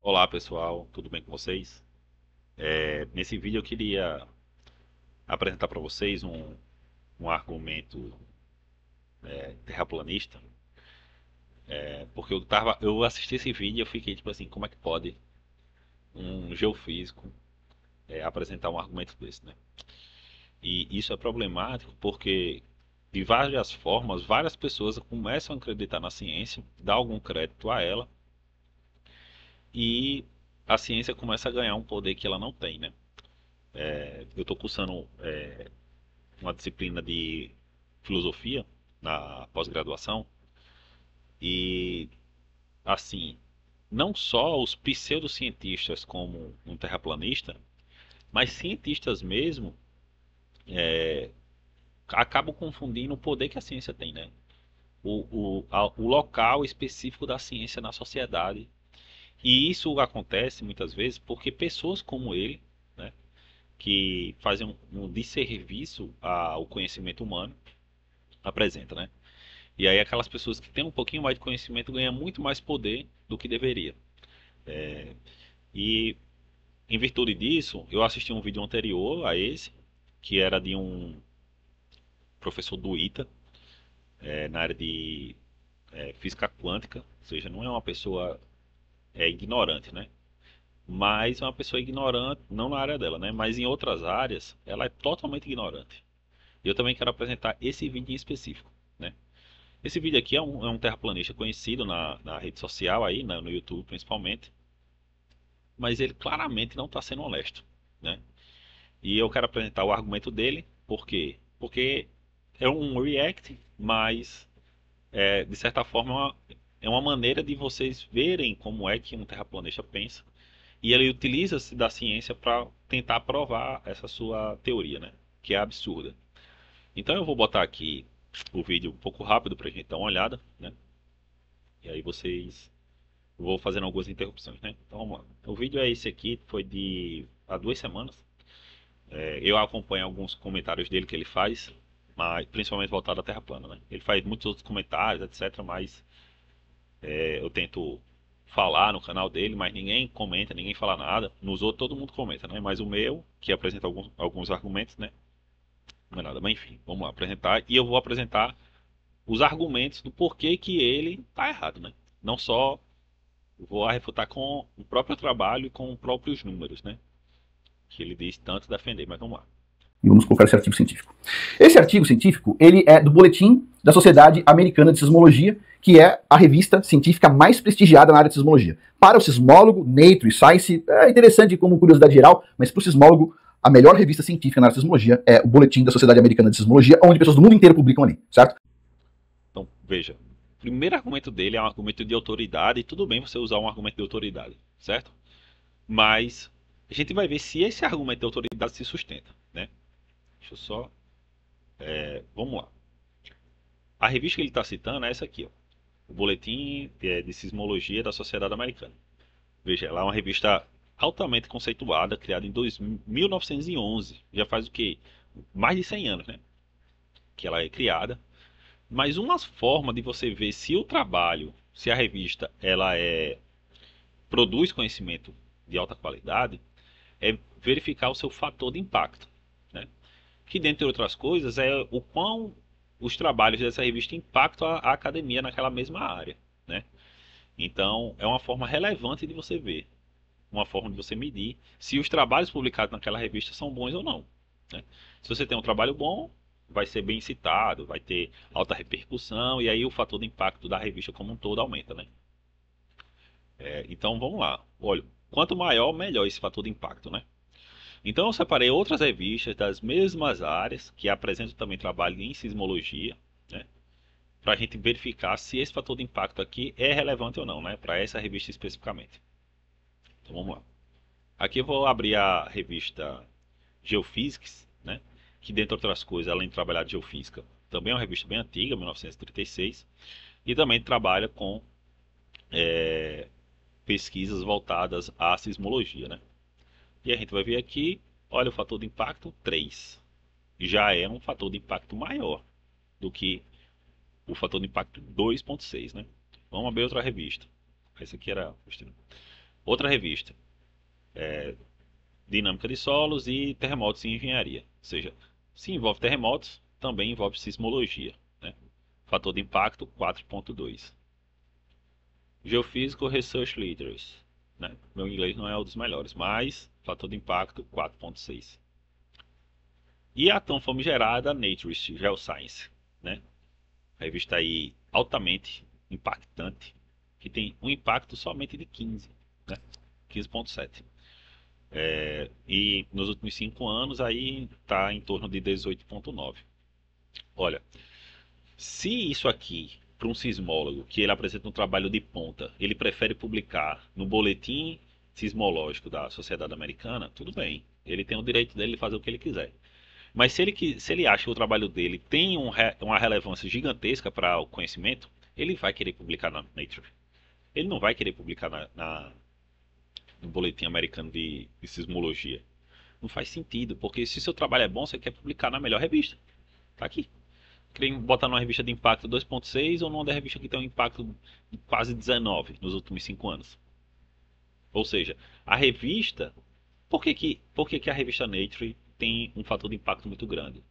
Olá pessoal, tudo bem com vocês? Nesse vídeo eu queria apresentar para vocês um argumento terraplanista, porque eu assisti esse vídeo e eu fiquei tipo assim, como é que pode um geofísico apresentar um argumento desse, né? E isso é problemático porque de várias formas, várias pessoas começam a acreditar na ciência, dar algum crédito a ela e a ciência começa a ganhar um poder que ela não tem, né? Eu estou cursando uma disciplina de filosofia na pós-graduação e assim, não só os pseudocientistas como um terraplanista, mas cientistas mesmo acabam confundindo o poder que a ciência tem, né? O local específico da ciência na sociedade. E isso acontece muitas vezes porque pessoas como ele, né, que fazem um desserviço ao conhecimento humano, apresentam, né? E aí aquelas pessoas que têm um pouquinho mais de conhecimento ganham muito mais poder do que deveria. E em virtude disso, eu assisti um vídeo anterior a esse, que era de um professor do ITA, na área de física quântica, ou seja, não é uma pessoa ignorante, né? Mas é uma pessoa ignorante, não na área dela, né? Mas em outras áreas, ela é totalmente ignorante. E eu também quero apresentar esse vídeo em específico, né? Esse vídeo aqui é um terraplanista conhecido na rede social aí, no YouTube principalmente, mas ele claramente não está sendo honesto, né? E eu quero apresentar o argumento dele, por quê? Porque é um react, mas de certa forma é uma maneira de vocês verem como é que um terraplanista pensa. E ele utiliza-se da ciência para tentar provar essa sua teoria, né? Que é absurda. Então eu vou botar aqui o vídeo um pouco rápido para a gente dar uma olhada, né? E aí vocês eu vou fazendo algumas interrupções, né? Então vamos lá. O vídeo é esse aqui, foi de há 2 semanas. Eu acompanho alguns comentários dele que ele faz, mas principalmente voltado à Terra plana, né? Ele faz muitos outros comentários, etc. Mas eu tento falar no canal dele, mas ninguém comenta, ninguém fala nada. Nos outros todo mundo comenta, né? Mas o meu, que apresenta alguns argumentos, né? Não é nada. Mas enfim, vamos lá apresentar. E eu vou apresentar os argumentos do porquê que ele tá errado, né? Não só vou refutar com o próprio trabalho e com os próprios números, né? Que ele diz tanto defender, mas vamos lá. E vamos colocar esse artigo científico. Esse artigo científico, ele é do Boletim da Sociedade Americana de Sismologia, que é a revista científica mais prestigiada na área de sismologia. Para o sismólogo, Nature e Science, é interessante como curiosidade geral, mas para o sismólogo, a melhor revista científica na área de sismologia é o Boletim da Sociedade Americana de Sismologia, onde pessoas do mundo inteiro publicam ali, certo? Então, veja. O primeiro argumento dele é um argumento de autoridade, e tudo bem você usar um argumento de autoridade, certo? Mas a gente vai ver se esse argumento de autoridade se sustenta, né? Deixa eu só. Vamos lá. A revista que ele está citando é essa aqui, ó. O Boletim de Sismologia da Sociedade Americana. Veja, ela é uma revista altamente conceituada, criada em 1911. Já faz o quê? Mais de 100 anos, né? Que ela é criada. Mas uma forma de você ver se o trabalho, se a revista, produz conhecimento de alta qualidade, é verificar o seu fator de impacto, né? Que, dentre outras coisas, é o quão os trabalhos dessa revista impactam a academia naquela mesma área, né? Então, é uma forma relevante de você ver, uma forma de você medir se os trabalhos publicados naquela revista são bons ou não, né? Se você tem um trabalho bom, vai ser bem citado, vai ter alta repercussão e aí o fator de impacto da revista como um todo aumenta, né? Então vamos lá. Olha, quanto maior, melhor esse fator de impacto, né? Então eu separei outras revistas das mesmas áreas que apresentam também trabalho em sismologia, né? Para a gente verificar se esse fator de impacto aqui é relevante ou não, né? Para essa revista especificamente. Então vamos lá. Aqui eu vou abrir a revista Geophysics, né? Que dentre outras coisas, além de trabalhar de geofísica, também é uma revista bem antiga, 1936, e 36, e também trabalha com pesquisas voltadas à sismologia, né? E a gente vai ver aqui, olha o fator de impacto 3. Já é um fator de impacto maior do que o fator de impacto 2,6, né? Vamos abrir outra revista. Essa aqui era. Outra revista, Dinâmica de Solos e Terremotos em Engenharia. Ou seja, se envolve terremotos, também envolve sismologia, né? Fator de impacto 4.2. Geophysical Research Leaders, né? Meu inglês não é um dos melhores, mas fator de impacto 4.6. E a tão famigerada Nature Geoscience, né? A revista aí altamente impactante, que tem um impacto somente de 15, né? 15.7. E nos últimos 5 anos aí está em torno de 18.9. Olha, se isso aqui, para um sismólogo, que ele apresenta um trabalho de ponta, ele prefere publicar no boletim sismológico da Sociedade Americana, tudo bem. Ele tem o direito dele de fazer o que ele quiser. Mas se ele acha que o trabalho dele tem uma relevância gigantesca para o conhecimento, ele vai querer publicar na Nature. Ele não vai querer publicar no boletim americano de sismologia. Não faz sentido, porque se seu trabalho é bom, você quer publicar na melhor revista. Tá aqui. Querem botar numa revista de impacto 2.6 ou numa revista que tem um impacto de quase 19 nos últimos 5 anos. Ou seja, a revista... Por que a revista Nature tem um fator de impacto muito grande?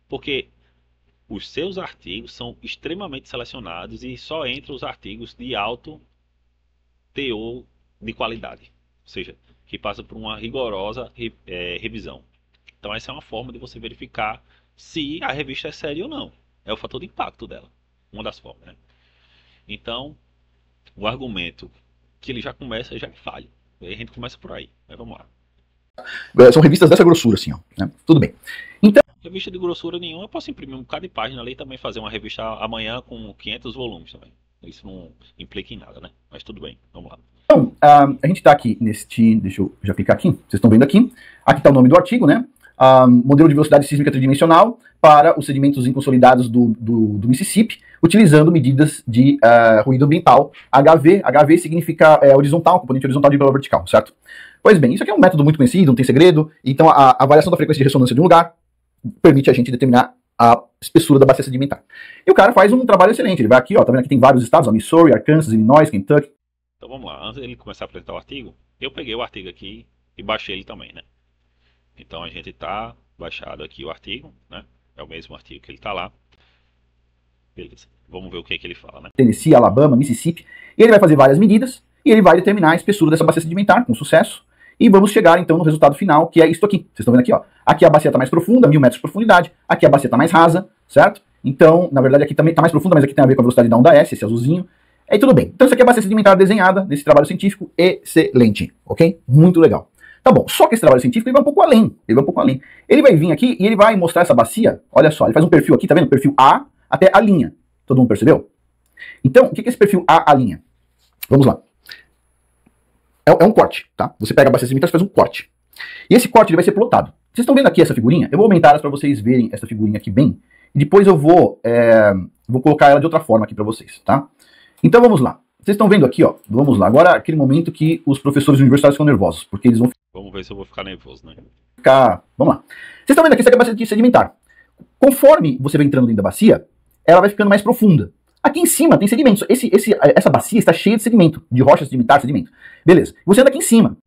Porque os seus artigos são extremamente selecionados e só entram os artigos de alto teor de qualidade. Ou seja, que passa por uma rigorosa revisão. Então essa é uma forma de você verificar se a revista é séria ou não. É o fator de impacto dela. Uma das formas, né? Então, o argumento que ele já começa já é falho. Aí a gente começa por aí. Mas vamos lá. São revistas dessa grossura, assim, ó, né? Tudo bem. Então, revista de grossura nenhuma, eu posso imprimir um bocado de página ali e também fazer uma revista amanhã com 500 volumes também. Isso não implica em nada, né? Mas tudo bem, vamos lá. Então, a gente está aqui neste... Deixa eu já clicar aqui. Vocês estão vendo aqui. Aqui está o nome do artigo, né? Modelo de velocidade sísmica tridimensional para os sedimentos inconsolidados do Mississippi, utilizando medidas de ruído ambiental. HV. HV significa horizontal, componente horizontal de valor vertical, certo? Pois bem, isso aqui é um método muito conhecido, não tem segredo. Então, a variação da frequência de ressonância de um lugar permite a gente determinar a espessura da bacia sedimentar. E o cara faz um trabalho excelente. Ele vai aqui, ó, tá vendo aqui tem vários estados, ó, Missouri, Arkansas, Illinois, Kentucky. Então vamos lá, antes dele começar a apresentar o artigo, eu peguei o artigo aqui e baixei ele também, né? Então a gente tá baixado aqui o artigo, né? É o mesmo artigo que ele tá lá. Beleza, vamos ver o que é que ele fala, né? Tennessee, Alabama, Mississippi. E ele vai fazer várias medidas e ele vai determinar a espessura dessa bacia sedimentar com sucesso. E vamos chegar então no resultado final, que é isto aqui. Vocês estão vendo aqui, ó. Aqui a bacia está mais profunda, 1000 metros de profundidade. Aqui a bacia está mais rasa, certo? Então, na verdade, aqui também está mais profunda, mas aqui tem a ver com a velocidade da onda S, esse azulzinho. Aí tudo bem. Então, isso aqui é a bacia sedimentar desenhada nesse trabalho científico. Excelente, ok? Muito legal. Tá bom, só que esse trabalho científico ele vai um pouco além. Ele vai um pouco além. Ele vai vir aqui e ele vai mostrar essa bacia. Olha só, ele faz um perfil aqui, tá vendo? Perfil A até a linha. Todo mundo percebeu? Então, o que é esse perfil A linha? Vamos lá. É um corte, tá? Você pega a bacia sedimentar e faz um corte. E esse corte ele vai ser plotado. Vocês estão vendo aqui essa figurinha? Eu vou aumentar ela para vocês verem essa figurinha aqui bem. E depois eu vou colocar ela de outra forma aqui para vocês, tá? Então vamos lá. Vocês estão vendo aqui, ó. Vamos lá. Agora aquele momento que os professores universitários ficam nervosos, porque eles vão Vamos ver se eu vou ficar nervoso, né? ficar... Vamos lá. Vocês estão vendo aqui essa bacia sedimentar. Conforme você vai entrando dentro da bacia, ela vai ficando mais profunda. Aqui em cima tem sedimentos. Essa bacia está cheia de sedimento, de rochas sedimentares, sedimento. Beleza. Você anda aqui em cima,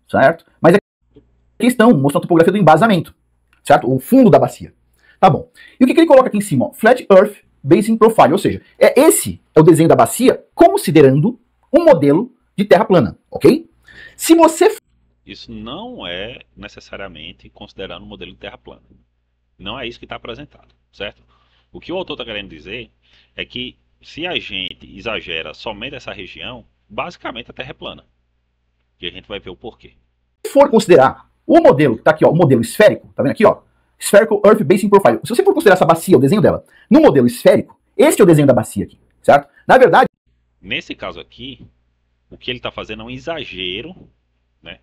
certo? Mas aqui estão mostrando a topografia do embasamento, certo? O fundo da bacia. Tá bom. E o que ele coloca aqui em cima? Ó? Flat Earth Basin Profile, ou seja, esse é o desenho da bacia considerando um modelo de terra plana, ok? Se você... Isso não é necessariamente considerando um modelo de terra plana. Não é isso que está apresentado, certo? O que o autor está querendo dizer é que se a gente exagera somente essa região, basicamente a Terra é plana. E a gente vai ver o porquê. Se for considerar o modelo, que tá aqui, ó, o modelo esférico, tá vendo aqui, ó? Spherical Earth Basin Profile. Se você for considerar essa bacia, o desenho dela, no modelo esférico, esse é o desenho da bacia aqui, certo? Na verdade... Nesse caso aqui, o que ele está fazendo é um exagero, né?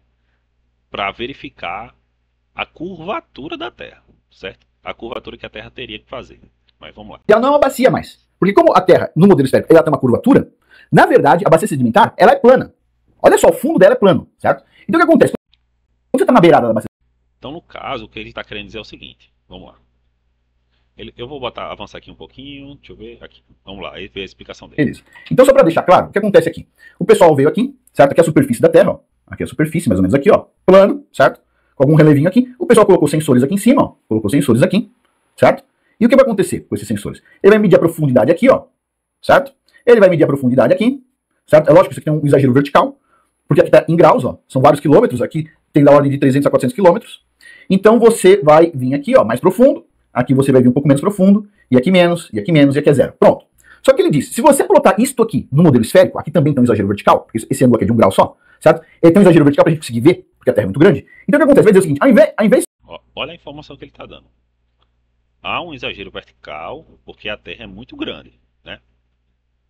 Para verificar a curvatura da Terra, certo? A curvatura que a Terra teria que fazer. Mas vamos lá. Ela não é uma bacia mais. Porque como a Terra, no modelo esférico, ela tem uma curvatura, na verdade, a bacia sedimentar, ela é plana. Olha só, o fundo dela é plano, certo? Então o que acontece? Quando você está na beirada da bacia... Então, no caso, o que ele está querendo dizer é o seguinte. Vamos lá. Eu vou avançar aqui um pouquinho. Deixa eu ver aqui. Vamos lá, ver a explicação dele. Beleza. Então, só para deixar claro, o que acontece aqui? O pessoal veio aqui certo? Aqui é a superfície da Terra, ó. Aqui é a superfície, mais ou menos aqui, ó. Plano, certo? Com algum relevinho aqui. O pessoal colocou sensores aqui em cima, ó. Colocou sensores aqui, certo? E o que vai acontecer com esses sensores? Ele vai medir a profundidade aqui, ó. Certo? Ele vai medir a profundidade aqui, certo? É lógico que isso aqui tem um exagero vertical, porque aqui está em graus, ó. São vários quilômetros, aqui tem da ordem de 300 a 400 quilômetros. Então você vai vir aqui, ó, mais profundo. Aqui você vai vir um pouco menos profundo, e aqui menos, e aqui menos, e aqui é zero. Pronto. Só que ele disse, se você plotar isto aqui no modelo esférico, aqui também tem um exagero vertical, porque esse ângulo aqui é de 1 grau só, certo? Ele tem um exagero vertical pra gente conseguir ver, porque a Terra é muito grande. Então o que acontece? Vai dizer o seguinte, ao invés Olha a informação que ele está dando. Há um exagero vertical porque a Terra é muito grande, né?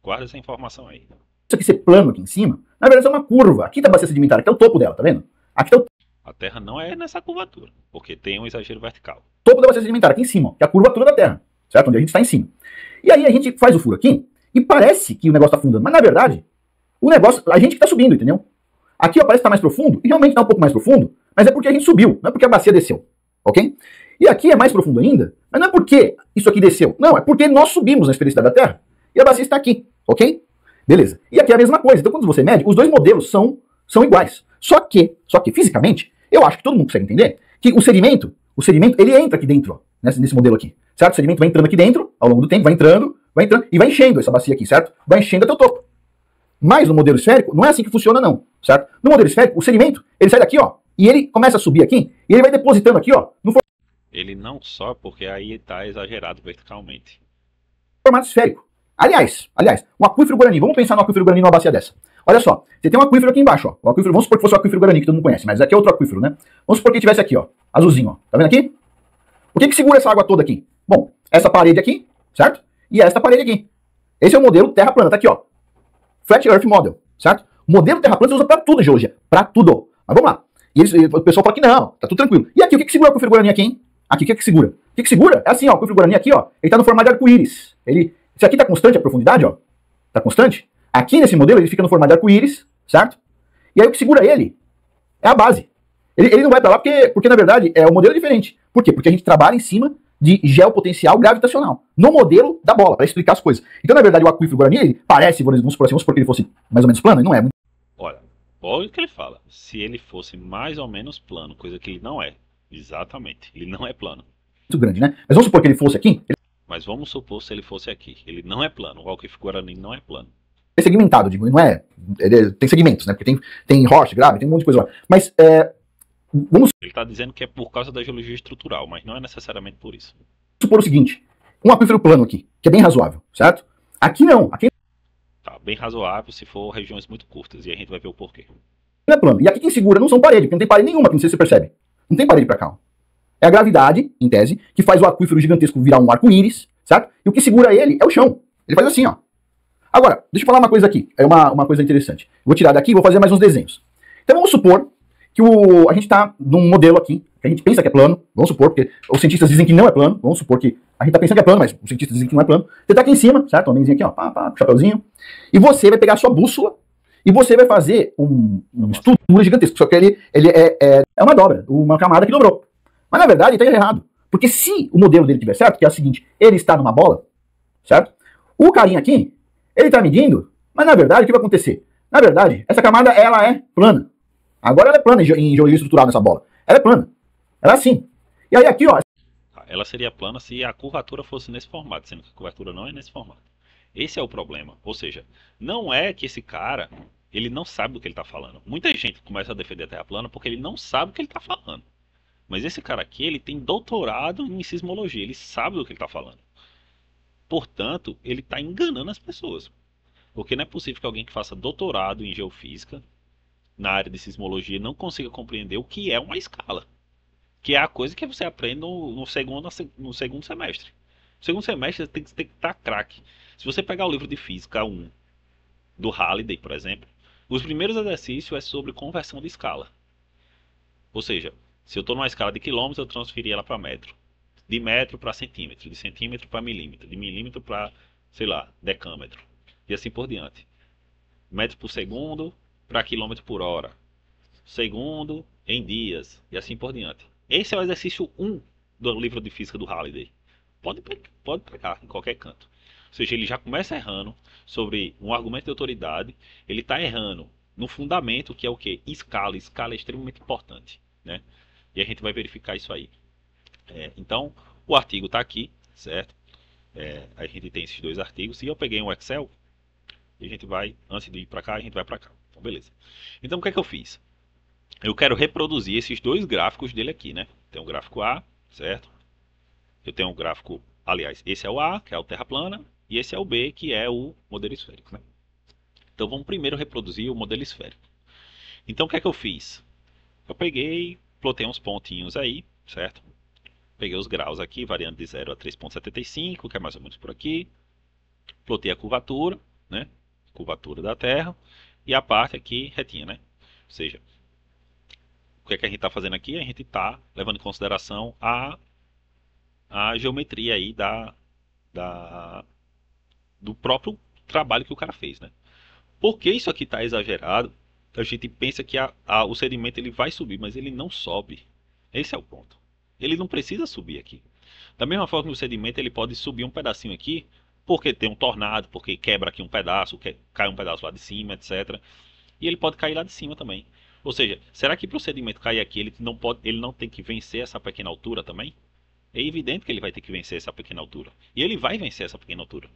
Guarda essa informação aí. isso aqui ser plano aqui em cima, na verdade é uma curva. Aqui tá a bacia sedimentar, aqui é o topo dela, tá vendo? Aqui tá o A Terra não é nessa curvatura, porque tem um exagero vertical. topo da bacia sedimentar, aqui em cima, ó, que é a curvatura da Terra, certo? Onde a gente está em cima. E aí a gente faz o furo aqui, e parece que o negócio tá afundando, mas na verdade, o negócio, a gente que tá subindo, entendeu? Aqui, ó, parece que tá mais profundo, e realmente tá um pouco mais profundo, mas é porque a gente subiu, não é porque a bacia desceu, ok? E aqui é mais profundo ainda, mas não é porque isso aqui desceu, não, é porque nós subimos na esfericidade da Terra, e a bacia está aqui, ok? Beleza. E aqui é a mesma coisa, então quando você mede, os dois modelos são iguais. Só que, fisicamente, eu acho que todo mundo consegue entender que o sedimento, ele entra aqui dentro, ó, nesse modelo aqui, certo? O sedimento vai entrando aqui dentro, ao longo do tempo, vai entrando, e vai enchendo essa bacia aqui, certo? Vai enchendo até o topo. Mas no modelo esférico, não é assim que funciona não, certo? No modelo esférico, o sedimento, ele sai daqui, ó, e ele começa a subir aqui, e ele vai depositando aqui, ó, no Ele não só porque aí está exagerado verticalmente. formato esférico. Aliás, um aquífero Guarani, vamos pensar no aquífero Guarani numa bacia dessa. Olha só, você tem um aquífero aqui embaixo, ó. O aquífero, vamos supor que fosse o aquífero Guarani, que todo mundo conhece, mas aqui é outro aquífero, né? Vamos supor que tivesse aqui, ó, azulzinho, ó. Tá vendo aqui? O que segura essa água toda aqui? Bom, essa parede aqui, certo? E esta parede aqui. Esse é o modelo terra plana, tá aqui, ó. Flat Earth Model, certo? O modelo terra plana você usa pra tudo em geologia, pra tudo. Mas vamos lá. E o pessoal fala que não, tá tudo tranquilo. E aqui, o que segura o aquífero Guarani aqui, hein? Aqui, o que segura? O que segura? É assim, ó, o aquífero Guarani aqui, ó, ele tá no formato de arco-íris. Se aqui tá constante a profundidade, ó, tá constante, aqui nesse modelo ele fica no formato de arco-íris, certo? E aí o que segura ele é a base. Ele não vai pra lá porque na verdade, é um modelo diferente. Por quê? Porque a gente trabalha em cima de geopotencial gravitacional, no modelo da bola, para explicar as coisas. Então, na verdade, o aquífero Guarani, ele parece, vamos supor que ele fosse mais ou menos plano, ele não é. Olha o que ele fala. Se ele fosse mais ou menos plano, coisa que ele não é. Exatamente, ele não é plano. Muito grande, né? Mas vamos supor que ele fosse aqui. Mas vamos supor se ele fosse aqui. Ele não é plano. O aquífero Guarani não é plano. É segmentado, digo, não é. Tem segmentos, né? Porque tem rocha, grave, tem um monte de coisa lá. Mas vamos Ele está dizendo que é por causa da geologia estrutural, mas não é necessariamente por isso. supor o seguinte: um aquífero plano aqui, que é bem razoável, certo? Aqui não. Aqui Tá bem razoável se for regiões muito curtas. E a gente vai ver o porquê. não é plano. E aqui quem segura não são paredes, porque não tem parede nenhuma, não sei se você percebe. Não tem parede pra cá. Ó. É a gravidade, em tese, que faz o aquífero gigantesco virar um arco-íris, certo? E o que segura ele é o chão. Ele faz assim, ó. Agora, deixa eu falar uma coisa aqui. É uma coisa interessante. Vou tirar daqui e vou fazer mais uns desenhos. Então vamos supor que a gente está num modelo aqui, que a gente pensa que é plano, vamos supor, porque os cientistas dizem que não é plano, vamos supor que a gente está pensando que é plano, mas os cientistas dizem que não é plano. Você está aqui em cima, certo? Um homenzinho aqui, ó, pá, chapeuzinho. E você vai pegar a sua bússola e você vai fazer uma estrutura gigantesca. Só que ele é uma dobra, uma camada que dobrou. Mas na verdade ele está errado. Porque se o modelo dele estiver certo, que é o seguinte, ele está numa bola, certo? O carinha aqui, ele está medindo, mas na verdade o que vai acontecer? Na verdade, essa camada ela é plana. Agora ela é plana em geologia estrutural nessa bola. Ela é plana. Ela é assim. E aí aqui, ó. Ela seria plana se a curvatura fosse nesse formato, sendo que a curvatura não é nesse formato. Esse é o problema. Ou seja, não é que esse cara, ele não sabe do que ele está falando. Muita gente começa a defender a Terra plana porque ele não sabe o que ele está falando. Mas esse cara aqui, ele tem doutorado em sismologia. Ele sabe do que ele está falando. Portanto, ele está enganando as pessoas. Porque não é possível que alguém que faça doutorado em geofísica, na área de sismologia, não consiga compreender o que é uma escala. Que é a coisa que você aprende no segundo semestre. No segundo semestre você tem que estar craque. Se você pegar o livro de Física 1 do Halliday, por exemplo, os primeiros exercícios é sobre conversão de escala. Ou seja, se eu estou numa escala de quilômetros, eu transferi ela para metro. De metro para centímetro, de centímetro para milímetro, de milímetro para, sei lá, decâmetro. E assim por diante. Metro por segundo para quilômetro por hora. Segundo em dias. E assim por diante. Esse é o exercício 1 do livro de Física do Halliday. Pode pegar em qualquer canto. Ou seja, ele já começa errando sobre um argumento de autoridade. Ele está errando no fundamento, que é o que? Escala. Escala é extremamente importante, né? E a gente vai verificar isso aí. Então, o artigo está aqui, certo? A gente tem esses dois artigos. E eu peguei um Excel e a gente vai, antes de ir para cá, a gente vai para cá. Então, beleza. Então, o que é que eu fiz? Eu quero reproduzir esses dois gráficos dele aqui, né? Tem o gráfico A, certo? Eu tenho um gráfico, aliás, esse é o A, que é o terra plana, e esse é o B, que é o modelo esférico, né? Então vamos primeiro reproduzir o modelo esférico. Então o que é que eu fiz? Eu peguei, plotei uns pontinhos aí, certo? Peguei os graus aqui, variando de 0 a 3,75, que é mais ou menos por aqui. Plotei a curvatura, né? Curvatura da Terra. E a parte aqui retinha, né? Ou seja, o que é que a gente está fazendo aqui? A gente está levando em consideração a geometria aí do próprio trabalho que o cara fez, né? Porque isso aqui está exagerado, a gente pensa que o sedimento ele vai subir, mas ele não sobe. Esse é o ponto. Ele não precisa subir aqui. Da mesma forma que o sedimento ele pode subir um pedacinho aqui, porque tem um tornado, porque quebra aqui um pedaço, cai um pedaço lá de cima, etc. E ele pode cair lá de cima também. Ou seja, será que para o sedimento cair aqui ele não tem que vencer essa pequena altura também? É evidente que ele vai ter que vencer essa pequena altura. E ele vai vencer essa pequena altura.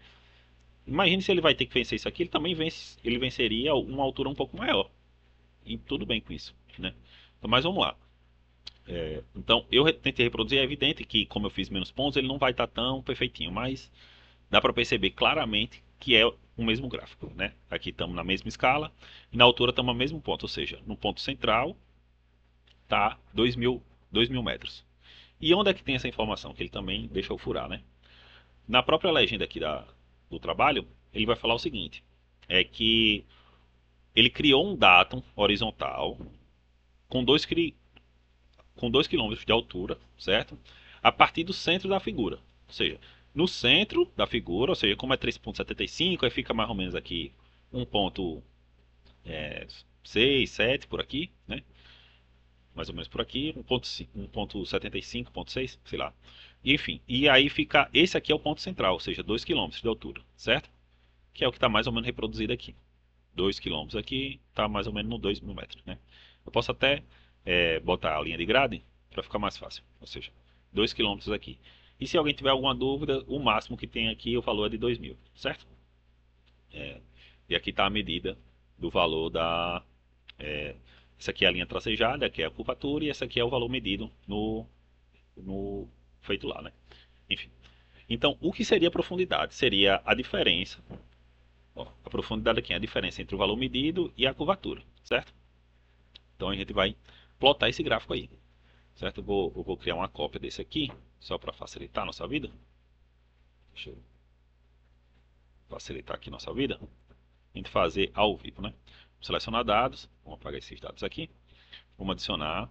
Imagine se ele vai ter que vencer isso aqui, ele venceria uma altura um pouco maior. E tudo bem com isso, né? Então, mas vamos lá. Então, eu tentei reproduzir, é evidente que, como eu fiz menos pontos, ele não vai estar tão perfeitinho, mas dá para perceber claramente que é o mesmo gráfico, né? Aqui estamos na mesma escala e na altura estamos no mesmo ponto, ou seja, no ponto central está 2.000 metros. E onde é que tem essa informação? Que ele também deixa eu furar, né? Na própria legenda aqui do trabalho, ele vai falar o seguinte: é que ele criou um datum horizontal com 2 quilômetros de altura, certo? A partir do centro da figura. Ou seja, no centro da figura, ou seja, como é 3,75, aí fica mais ou menos aqui 1,6, 7 por aqui, né? Mais ou menos por aqui, 1,75, 1,6, sei lá. E, enfim, e aí fica, esse aqui é o ponto central, ou seja, 2 quilômetros de altura, certo? Que é o que está mais ou menos reproduzido aqui. 2 quilômetros aqui, está mais ou menos no 2.000 metros, né? Eu posso até botar a linha de grade para ficar mais fácil, ou seja, 2 quilômetros aqui. E se alguém tiver alguma dúvida, o máximo que tem aqui, o valor é de 2.000, certo? E aqui está a medida do valor da... essa aqui é a linha tracejada, aqui é a curvatura, e essa aqui é o valor medido no feito lá, né? Enfim. Então, o que seria a profundidade? Seria a diferença. Ó, a profundidade aqui é a diferença entre o valor medido e a curvatura, certo? Então a gente vai plotar esse gráfico aí, certo? Eu vou criar uma cópia desse aqui, só para facilitar a nossa vida. Deixa eu facilitar aqui a nossa vida. A gente fazer ao vivo, né? Vou selecionar dados, vamos apagar esses dados aqui. Vamos adicionar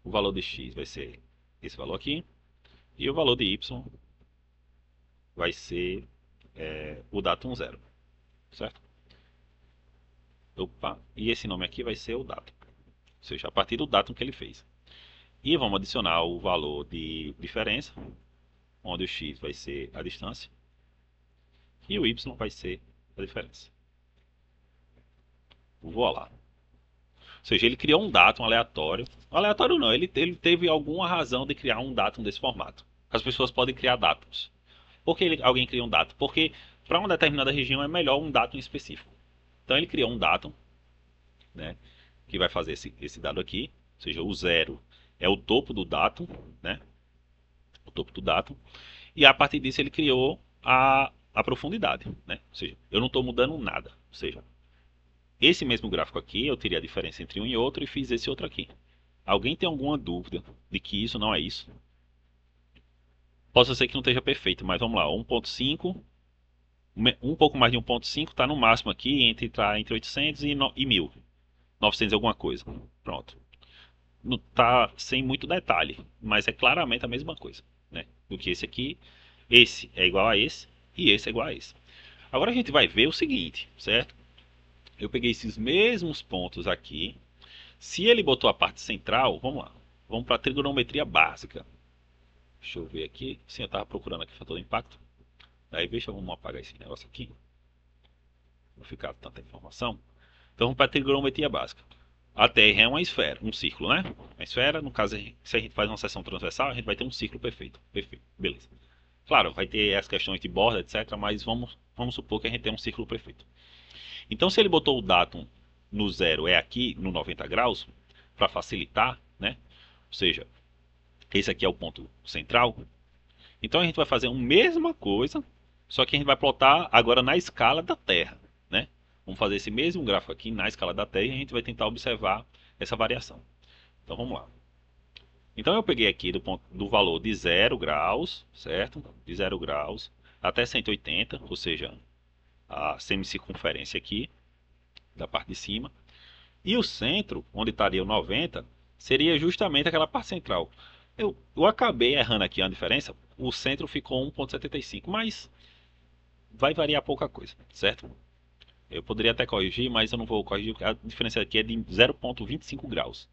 o valor de x vai ser esse valor aqui. E o valor de y vai ser o datum 0, certo? Opa, e esse nome aqui vai ser o datum, ou seja, a partir do datum que ele fez. E vamos adicionar o valor de diferença, onde o x vai ser a distância e o y vai ser a diferença. Vou lá. Ou seja, ele criou um datum aleatório. Aleatório não, ele teve alguma razão de criar um datum desse formato. As pessoas podem criar dados. Por que alguém cria um datum? Porque para uma determinada região é melhor um datum específico. Então ele criou um datum, né, que vai fazer esse dado aqui. Ou seja, o 0 é o topo do datum, né? O topo do datum. E a partir disso ele criou a profundidade, né? Ou seja, eu não estou mudando nada. Ou seja, esse mesmo gráfico aqui, eu tirei a diferença entre um e outro e fiz esse outro aqui. Alguém tem alguma dúvida de que isso não é isso? Posso ser que não esteja perfeito, mas vamos lá. 1.5, um pouco mais de 1.5 está no máximo aqui, tá entre 800 e 1000. 900 alguma coisa. Pronto. Não tá sem muito detalhe, mas é claramente a mesma coisa, né? Do que esse aqui. Esse é igual a esse e esse é igual a esse. Agora a gente vai ver o seguinte, certo? Eu peguei esses mesmos pontos aqui. Se ele botou a parte central, vamos lá. Vamos para a trigonometria básica. Deixa eu ver aqui. Sim, eu estava procurando aqui fator de impacto. Daí, vamos apagar esse negócio aqui. Não ficar tanta informação. Então, para trigonometria básica. A Terra é uma esfera, um círculo, né? Uma esfera, no caso, se a gente faz uma seção transversal, a gente vai ter um círculo perfeito. Perfeito, beleza. Claro, vai ter as questões de borda, etc. Mas vamos supor que a gente tem um círculo perfeito. Então, se ele botou o datum no zero, é aqui no 90 graus, para facilitar, né? Ou seja, esse aqui é o ponto central. Então, a gente vai fazer a mesma coisa, só que a gente vai plotar agora na escala da Terra, né? Vamos fazer esse mesmo gráfico aqui na escala da Terra e a gente vai tentar observar essa variação. Então, vamos lá. Então, eu peguei aqui do valor de 0 graus, certo? De 0 graus até 180, ou seja, a semicircunferência aqui, da parte de cima. E o centro, onde estaria o 90, seria justamente aquela parte central. Eu acabei errando aqui a diferença. O centro ficou 1,75, mas vai variar pouca coisa, certo? Eu poderia até corrigir, mas eu não vou corrigir, porque a diferença aqui é de 0,25 graus,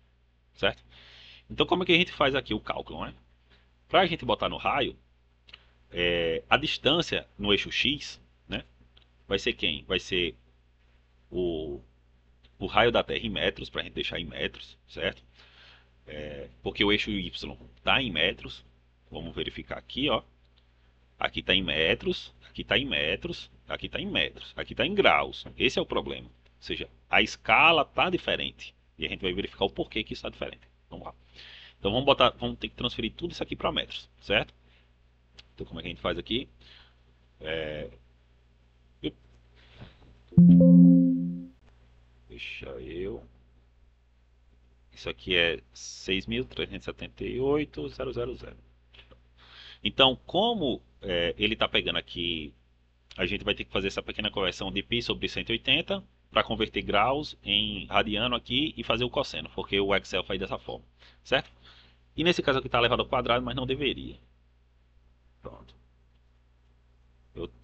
certo? Então, como é que a gente faz aqui o cálculo, né? Para a gente botar no raio, a distância no eixo X, né? Vai ser quem? Vai ser o, o raio da Terra em metros, para a gente deixar em metros, certo? Porque o eixo Y está em metros. Vamos verificar aqui, ó. Aqui está em metros, aqui está em metros, aqui está em metros, aqui está em graus. Esse é o problema. Ou seja, a escala está diferente. E a gente vai verificar o porquê que está diferente. Vamos lá. Então vamos ter que transferir tudo isso aqui para metros, certo? Então como é que a gente faz aqui? Deixa eu. Isso aqui é 6.378.000. Então, como ele está pegando aqui, a gente vai ter que fazer essa pequena conversão de π sobre 180 para converter graus em radiano aqui e fazer o cosseno, porque o Excel faz dessa forma, certo? E nesse caso aqui está elevado ao quadrado, mas não deveria. Pronto.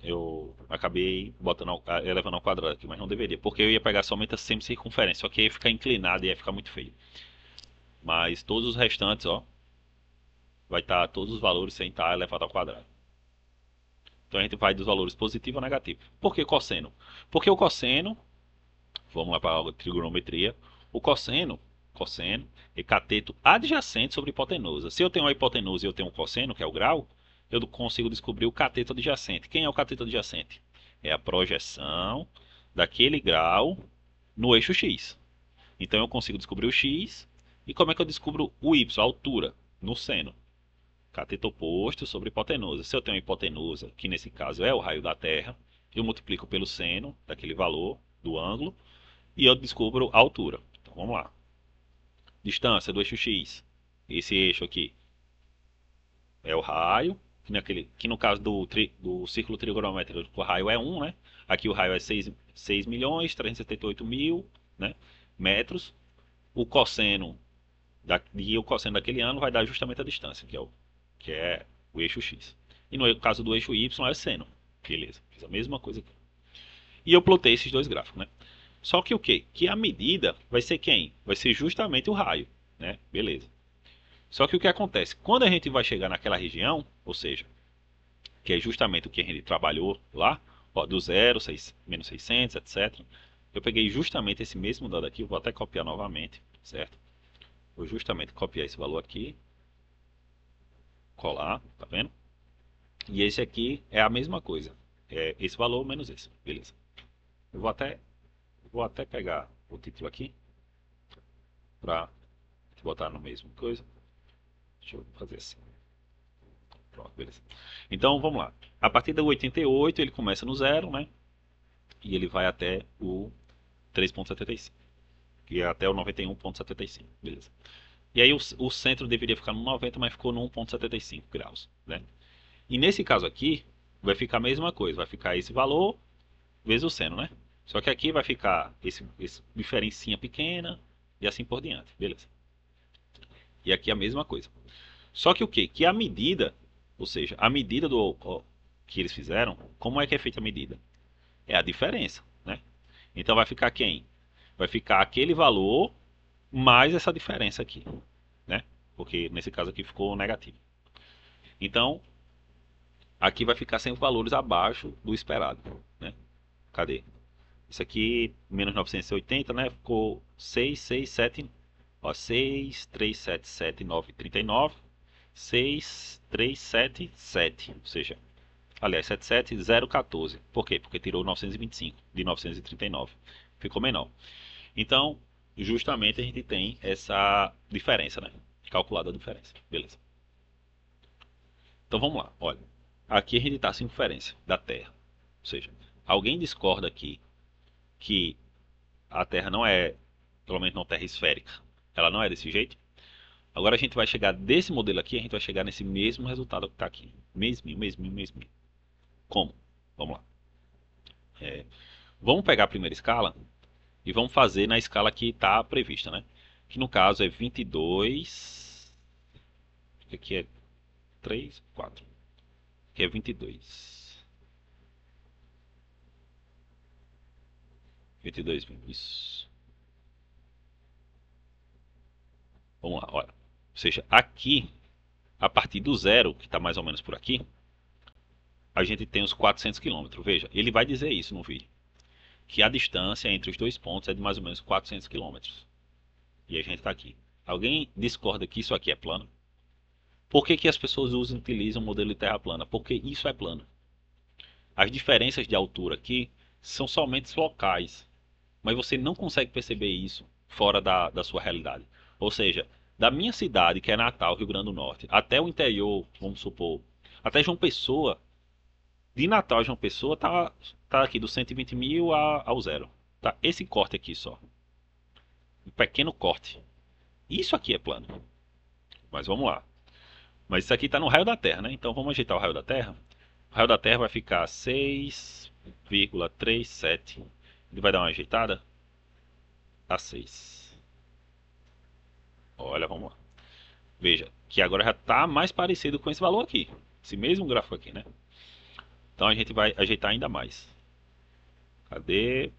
Eu acabei elevando ao quadrado aqui, mas não deveria, porque eu ia pegar somente a semicircunferência, só que ia ficar inclinado e ia ficar muito feio. Mas todos os restantes, ó, vai estar todos os valores sem estar elevado ao quadrado. Então a gente vai dos valores positivo a negativo. Por que cosseno? Porque o cosseno, vamos lá para a trigonometria, o cosseno é cateto adjacente sobre hipotenusa. Se eu tenho uma hipotenusa e eu tenho um cosseno, que é o grau, eu consigo descobrir o cateto adjacente. Quem é o cateto adjacente? É a projeção daquele grau no eixo X. Então eu consigo descobrir o X. E como é que eu descubro o Y, a altura? No seno. Cateto oposto sobre hipotenusa. Se eu tenho uma hipotenusa, que nesse caso é o raio da Terra, eu multiplico pelo seno daquele valor do ângulo e eu descubro a altura. Então vamos lá. Distância do eixo X. Esse eixo aqui é o raio, que no caso do círculo trigonométrico o raio é 1, né? Aqui o raio é 6.378.000, né, metros. O cosseno daquele ângulo vai dar justamente a distância, que é o eixo X. E no caso do eixo Y é seno. Beleza, fiz a mesma coisa aqui. E eu plotei esses dois gráficos, né? Só que o quê? Que a medida vai ser quem? Vai ser justamente o raio, né? Beleza. Só que o que acontece? Quando a gente vai chegar naquela região, ou seja, que é justamente o que a gente trabalhou lá, ó, do 0, menos 600, etc. Eu peguei justamente esse mesmo dado aqui, vou até copiar novamente, certo? Vou justamente copiar esse valor aqui, colar, tá vendo? E esse aqui é a mesma coisa, é esse valor menos esse, beleza? Eu vou até pegar o título aqui, para botar no mesmo coisa. Deixa eu fazer assim. Pronto, beleza. Então vamos lá. A partir do 88 ele começa no 0, né? E ele vai até o 3,75. Que é até o 91,75. Beleza. E aí o centro deveria ficar no 90, mas ficou no 1,75 graus, né? E nesse caso aqui, vai ficar a mesma coisa. Vai ficar esse valor vezes o seno, né? Só que aqui vai ficar esse diferencinha pequena e assim por diante. Beleza. E aqui a mesma coisa. Só que o quê? Que a medida, ou seja, a medida que eles fizeram, como é que é feita a medida? É a diferença, né? Então vai ficar quem? Vai ficar aquele valor mais essa diferença aqui, né? Porque nesse caso aqui ficou negativo. Então, aqui vai ficar sempre valores abaixo do esperado, né? Cadê? Isso aqui, menos 980, né? Ficou 6, 6, 7, ó, 6, 3, 7, 7, 9, 39, 6, 3, 7, 7, ou seja, aliás, 77, 0, 14. Por quê? Porque tirou 925 de 939. Ficou menor. Então, justamente a gente tem essa diferença, né? Calculada a diferença. Beleza. Então vamos lá. Olha, aqui a gente está sem inferência da Terra. Ou seja, alguém discorda aqui que a Terra não é, pelo menos não Terra esférica. Ela não é desse jeito. Agora a gente vai chegar desse modelo aqui, a gente vai chegar nesse mesmo resultado que está aqui. Mesminho, mesminho, mesminho. Como? Vamos lá. Vamos pegar a primeira escala e vamos fazer na escala que está prevista, né? Que no caso é 22. Aqui é 3, 4. Aqui é 22. 22, isso. Vamos lá, olha. Ou seja, aqui, a partir do zero, que está mais ou menos por aqui, a gente tem os 400 quilômetros. Veja, ele vai dizer isso no vídeo. Que a distância entre os dois pontos é de mais ou menos 400 quilômetros. E a gente está aqui. Alguém discorda que isso aqui é plano? Por que, que as pessoas utilizam o modelo de terra plana? Porque isso é plano. As diferenças de altura aqui são somente locais. Mas você não consegue perceber isso fora da sua realidade. Ou seja, da minha cidade, que é Natal, Rio Grande do Norte, até o interior, vamos supor, até João Pessoa, de Natal a João Pessoa, tá aqui dos 120 mil ao zero. Tá esse corte aqui só. Um pequeno corte. Isso aqui é plano. Mas vamos lá. Mas isso aqui está no raio da Terra, né? Então vamos ajeitar o raio da Terra. O raio da Terra vai ficar 6,37. Ele vai dar uma ajeitada a 6. Olha, vamos lá. Veja, que agora já está mais parecido com esse valor aqui. Esse mesmo gráfico aqui, né? Então a gente vai ajeitar ainda mais. Cadê?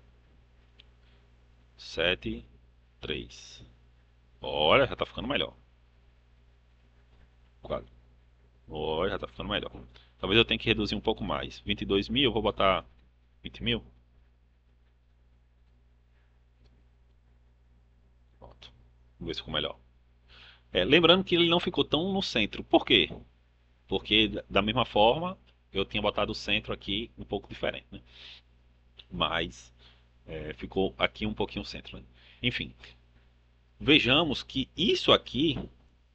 7, 3. Olha, já está ficando melhor. Quase. Olha, já está ficando melhor. Talvez eu tenha que reduzir um pouco mais. 22 mil, eu vou botar 20 mil. Pronto. Vamos ver se ficou melhor. Lembrando que ele não ficou tão no centro. Por quê? Porque da mesma forma eu tinha botado o centro aqui um pouco diferente, né? Mas ficou aqui um pouquinho o centro, né? Enfim, vejamos que isso aqui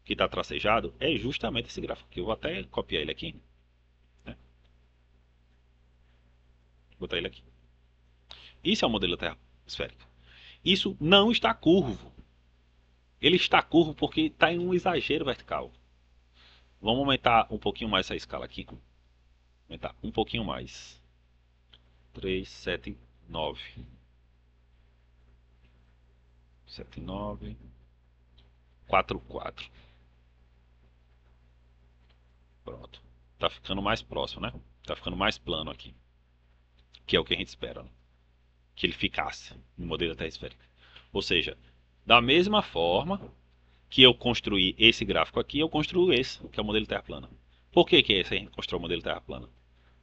que está tracejado é justamente esse gráfico aqui. Eu vou até copiar ele aqui, né? Vou botar ele aqui. Isso é o modelo da Terra esférica. Isso não está curvo. Ele está curvo porque está em um exagero vertical. Vamos aumentar um pouquinho mais essa escala aqui. Aumentar um pouquinho mais. 3, 7, 9. 7, 9. 4, 4. Pronto. Tá ficando mais próximo, né? Tá ficando mais plano aqui. Que é o que a gente espera, né? Que ele ficasse no modelo da Terra esférica. Ou seja, da mesma forma que eu construí esse gráfico aqui, eu construo esse, que é o modelo Terra plana. Por que que esse a gente constrói o modelo Terra plana?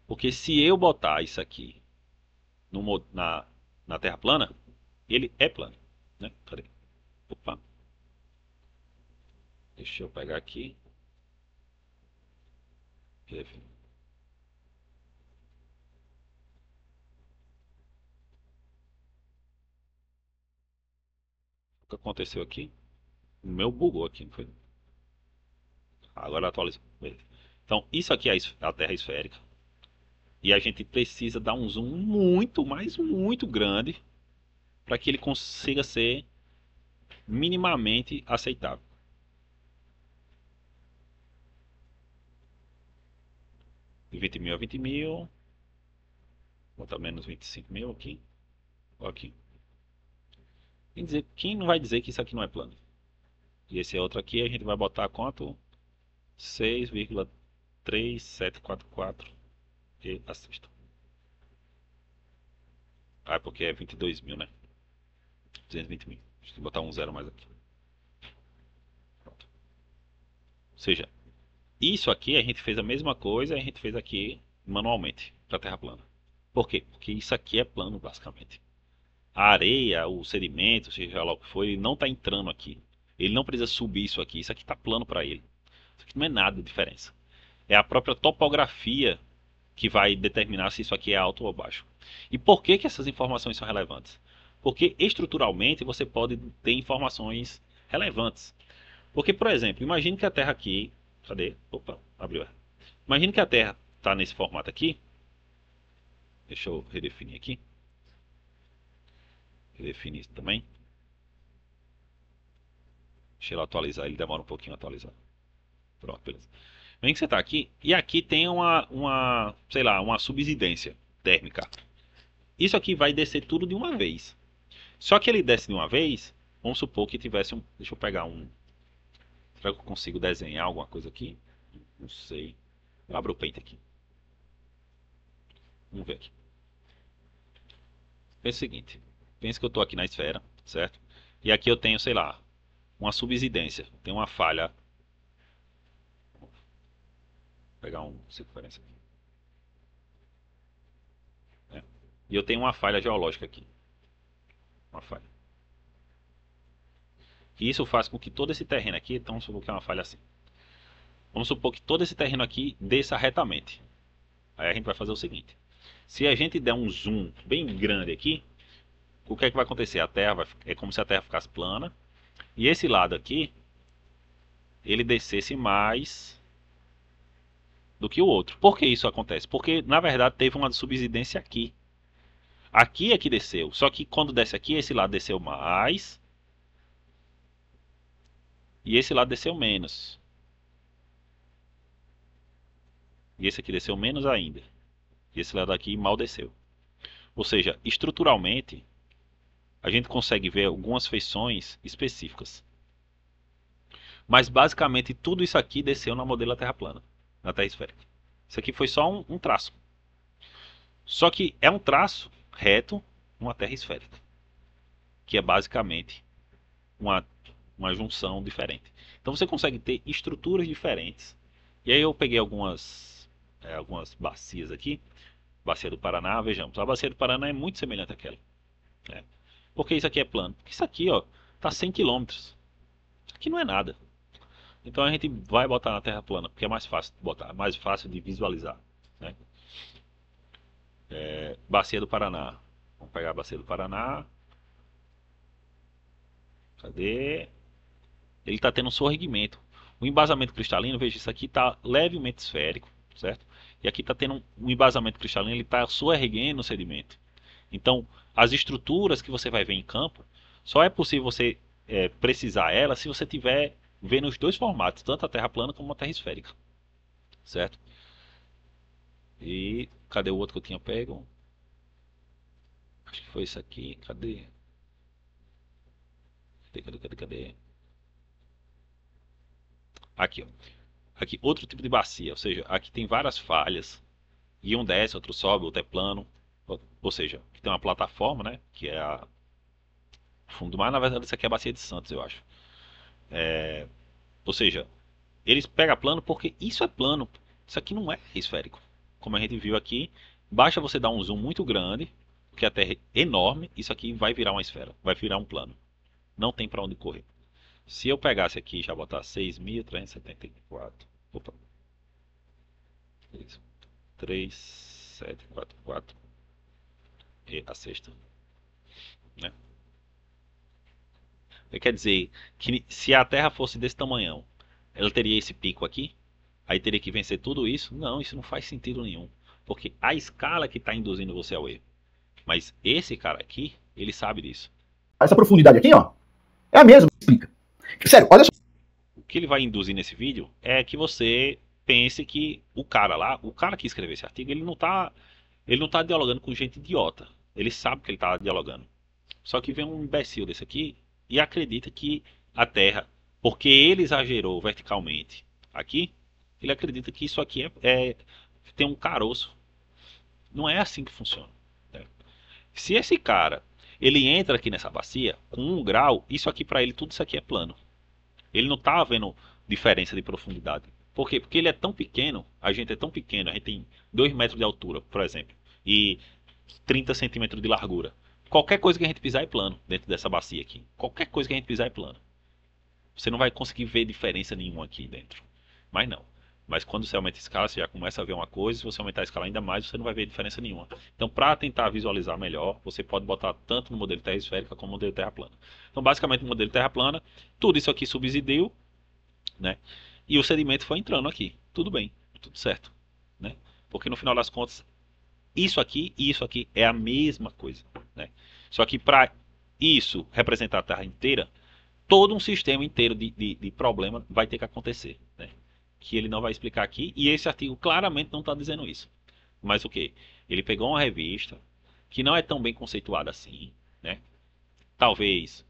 Porque se eu botar isso aqui na Terra plana, ele é plano, né? Cadê? Opa. Deixa eu pegar aqui. O que aconteceu aqui? O meu bugou aqui, não foi? Agora atualizou. Beleza. Então, isso aqui é a Terra esférica. E a gente precisa dar um zoom muito, mas muito grande para que ele consiga ser minimamente aceitável. De 20 mil a 20 mil. Vou botar menos 25 mil aqui. Aqui. Quem não vai dizer que isso aqui não é plano? E esse é outro aqui, a gente vai botar quanto? 6,3744 e assista. Ah, é porque é 22 mil, né? 220 mil. Deixa eu botar um zero mais aqui. Pronto. Ou seja, isso aqui a gente fez a mesma coisa, a gente fez aqui manualmente para a Terra plana. Por quê? Porque isso aqui é plano, basicamente. a areia, o sedimento, seja lá o que for, ele não está entrando aqui. Ele não precisa subir isso aqui. Isso aqui está plano para ele. Isso aqui não é nada de diferença. É a própria topografia que vai determinar se isso aqui é alto ou baixo. E por que que essas informações são relevantes? Porque estruturalmente você pode ter informações relevantes. Porque, por exemplo, imagine que a Terra aqui. Cadê? Opa, abriu. Imagine que a Terra está nesse formato aqui. Deixa eu redefinir aqui. Redefinir isso também. Deixa eu atualizar, ele demora um pouquinho a atualizar. Pronto, beleza. Vem que você está aqui e aqui tem sei lá, uma subsidência térmica. Isso aqui vai descer tudo de uma vez. Só que ele desce de uma vez, vamos supor que tivesse um. Deixa eu pegar um. Será que eu consigo desenhar alguma coisa aqui? Não sei. Eu abro o Paint aqui. Vamos ver aqui. Pensa o seguinte. Pensa que eu estou aqui na esfera, certo? E aqui eu tenho, sei lá, uma subsidência. Tem uma falha. Vou pegar um circunferência aqui. E eu tenho uma falha geológica aqui. Uma falha. E isso faz com que todo esse terreno aqui, então vamos supor que é uma falha assim. Vamos supor que todo esse terreno aqui desça retamente. Aí a gente vai fazer o seguinte. Se a gente der um zoom bem grande aqui, o que é que vai acontecer? A Terra é como se a Terra ficasse plana. E esse lado aqui, ele descesse mais do que o outro. Por que isso acontece? Porque, na verdade, teve uma subsidência aqui. Aqui é que desceu. Só que quando desce aqui, esse lado desceu mais. E esse lado desceu menos. E esse aqui desceu menos ainda. E esse lado aqui mal desceu. Ou seja, estruturalmente, a gente consegue ver algumas feições específicas. Mas basicamente tudo isso aqui desceu na modelo da Terra plana, na Terra esférica. Isso aqui foi só um traço. Só que é um traço reto numa Terra esférica. Que é basicamente uma junção diferente. Então você consegue ter estruturas diferentes. E aí eu peguei algumas bacias aqui. Bacia do Paraná, vejamos. A bacia do Paraná é muito semelhante àquela. Né? Por que isso aqui é plano? Porque isso aqui está 100 quilômetros. Isso aqui não é nada. Então a gente vai botar na Terra plana, porque é mais fácil de botar, mais fácil de visualizar. Né? Bacia do Paraná. Vamos pegar a Bacia do Paraná. Cadê? Ele está tendo um sorriguimento. O embasamento cristalino, veja, isso aqui está levemente esférico, certo? E aqui está tendo um embasamento cristalino, ele está sorriguendo o sedimento. Então, as estruturas que você vai ver em campo, só é possível você precisar ela se você tiver vendo os dois formatos, tanto a Terra plana como a Terra esférica, certo? E cadê o outro que eu tinha pego? Acho que foi esse aqui. Cadê? Cadê? Aqui, ó. Aqui, outro tipo de bacia, ou seja, aqui tem várias falhas. E um desce, outro sobe, outro é plano. Ou seja, aqui tem uma plataforma, né? Que é a fundo do mar. Na verdade, isso aqui é a Bacia de Santos, eu acho. Ou seja, eles pegam plano porque isso é plano. Isso aqui não é esférico. Como a gente viu aqui, basta você dar um zoom muito grande, porque a Terra é enorme, isso aqui vai virar uma esfera, vai virar um plano. Não tem para onde correr. Se eu pegasse aqui e já botar 6.374. Opa. 3744. E a sexta. Né? Quer dizer que se a Terra fosse desse tamanhão, ela teria esse pico aqui? Aí teria que vencer tudo isso? Não, isso não faz sentido nenhum. Porque a escala que está induzindo você ao erro. Mas esse cara aqui, ele sabe disso. Essa profundidade aqui, ó, é a mesma, explica. Sério, olha só. O que ele vai induzir nesse vídeo é que você pense que o cara lá, o cara que escreveu esse artigo, ele não tá dialogando com gente idiota. Ele sabe que ele está dialogando. Só que vem um imbecil desse aqui e acredita que a Terra, porque ele exagerou verticalmente aqui, ele acredita que isso aqui tem um caroço. Não é assim que funciona. Né? Se esse cara ele entra aqui nessa bacia com 1 grau, isso aqui para ele, tudo isso aqui é plano. Ele não está vendo diferença de profundidade. Por quê? Porque ele é tão pequeno, a gente é tão pequeno, a gente tem 2 metros de altura, por exemplo, e 30 centímetros de largura. qualquer coisa que a gente pisar é plano dentro dessa bacia aqui. Qualquer coisa que a gente pisar é plano. Você não vai conseguir ver diferença nenhuma aqui dentro. Mas não. Mas quando você aumenta a escala, você já começa a ver uma coisa. Se você aumentar a escala ainda mais, você não vai ver diferença nenhuma. Então, para tentar visualizar melhor, você pode botar tanto no modelo terra esférica como no modelo terra plana. Então, basicamente, no modelo terra plana, tudo isso aqui subsidiu, né? E o sedimento foi entrando aqui. Tudo bem, tudo certo, né? Porque no final das contas, isso aqui e isso aqui é a mesma coisa, né? Só que para isso representar a Terra inteira, todo um sistema inteiro de problema vai ter que acontecer, né? Que ele não vai explicar aqui, e esse artigo claramente não está dizendo isso. Mas o que? Ele pegou uma revista que não é tão bem conceituada assim, né? Talvez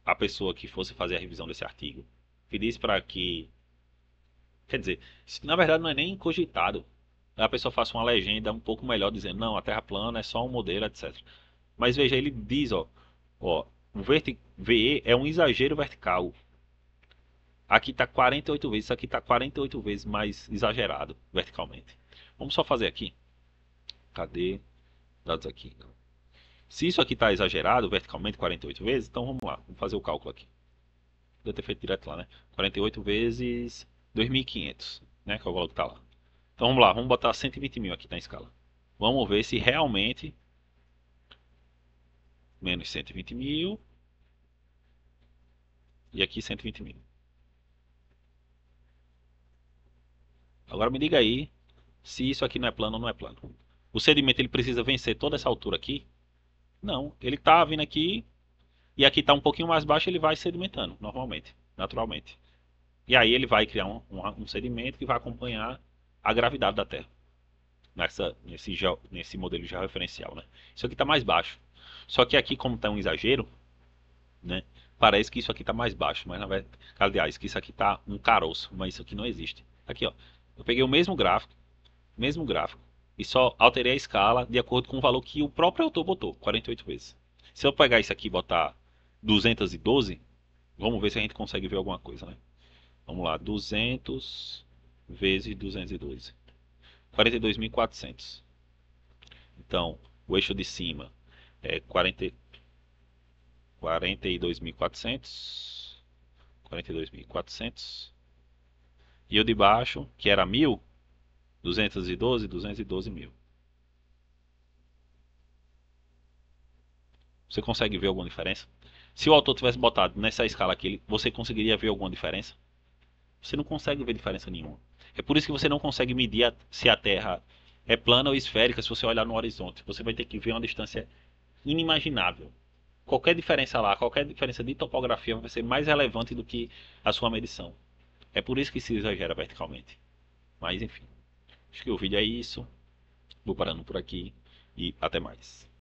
a pessoa que fosse fazer a revisão desse artigo pedisse para que, quer dizer, na verdade não é nem cogitado. A pessoa faça uma legenda um pouco melhor dizendo, não, a Terra plana é só um modelo, etc. Mas veja, ele diz, ó, o VE é um exagero vertical. Aqui está 48 vezes, isso aqui está 48 vezes mais exagerado verticalmente. Vamos só fazer aqui. Cadê? Dados aqui. Se isso aqui está exagerado verticalmente 48 vezes, então vamos lá, vamos fazer o cálculo aqui. Podia ter feito direto lá, né? 48 vezes 2.500, né? Que é o valor que está lá. Então vamos lá, vamos botar 120 mil aqui na escala. Vamos ver se realmente menos 120 mil e aqui 120 mil. Agora me diga aí se isso aqui não é plano ou não é plano. O sedimento ele precisa vencer toda essa altura aqui? Não, ele está vindo aqui e aqui está um pouquinho mais baixo, ele vai sedimentando normalmente, naturalmente. E aí ele vai criar um sedimento que vai acompanhar a gravidade da Terra nesse modelo georreferencial, né? Isso aqui está mais baixo. Só que aqui, como está um exagero, né? Parece que isso aqui está mais baixo, mas na verdade, aliás, que isso aqui está um caroço, mas isso aqui não existe. Aqui, ó, eu peguei o mesmo gráfico, e só alterei a escala de acordo com o valor que o próprio autor botou, 48 vezes. Se eu pegar isso aqui e botar 212, vamos ver se a gente consegue ver alguma coisa, né? Vamos lá, 200 vezes 212. 42.400. Então, o eixo de cima é 42.400. 42.400. E o de baixo, que era 1.000, 212 mil. Você consegue ver alguma diferença? Se o autor tivesse botado nessa escala aqui, você conseguiria ver alguma diferença? Você não consegue ver diferença nenhuma. É por isso que você não consegue medir se a Terra é plana ou esférica se você olhar no horizonte. Você vai ter que ver uma distância inimaginável. Qualquer diferença lá, qualquer diferença de topografia vai ser mais relevante do que a sua medição. É por isso que se exagera verticalmente. Mas enfim, acho que o vídeo é isso. Vou parando por aqui e até mais.